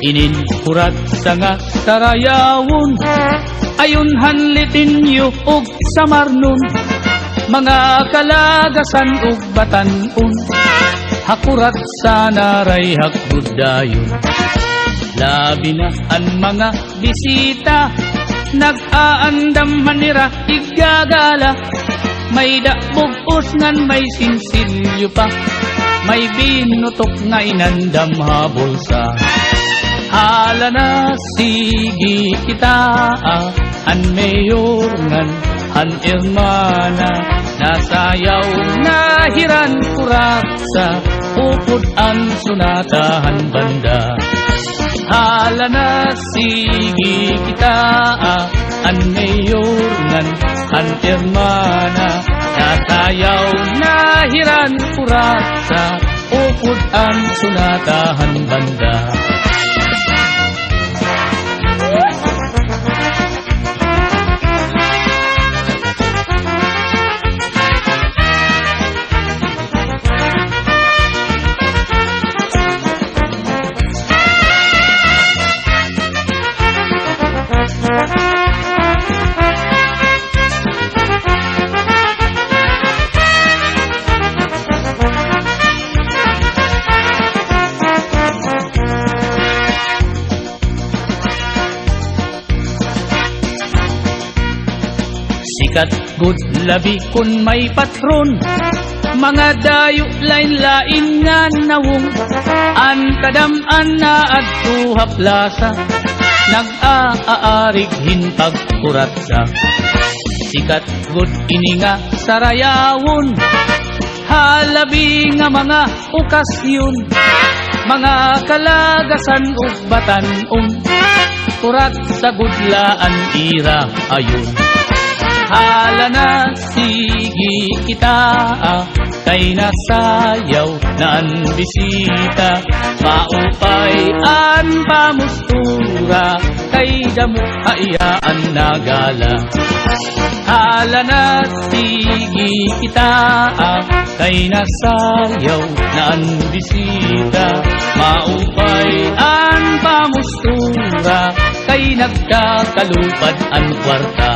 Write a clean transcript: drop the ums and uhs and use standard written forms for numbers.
inin kurat sa nga sarayawon, ayon hanlitin yu og samarnon, mga kalagasan ug batan-on, hakurat sa naray hakbud dayon. Labi na ang mga bisita, nag-aandam manira igagala, may dakbog ngan may sinsilyo pa, may binutok nga inandam habulsa. Hala na sige kita, an mayor ngan an irmana, nasayaw na hiran kurat sa upod an sunatahan banda. Hala na sige kita, an mayor ngan an irmana, nasayaw na hiran kurat sa upod an sunatahan banda. Sikat good labi kun may patron, mga dayo lain-lain nga nawong, an kadam-an na adto haplasa, nag-aarig hintag kuratsa. Sikat good ini nga sarayawon, halabi nga mga okasyon, mga kalagasan ug batan-on, kurat sa gudlaan ira ayon. Hala na sige kita, kay nasayaw na ang bisita, maupay an pamustura, kay damo hayaan nagala. Hala na sige kita, kay nasayaw na ang bisita, maupay an pamustura, kay nagkakalupad ang kwarta.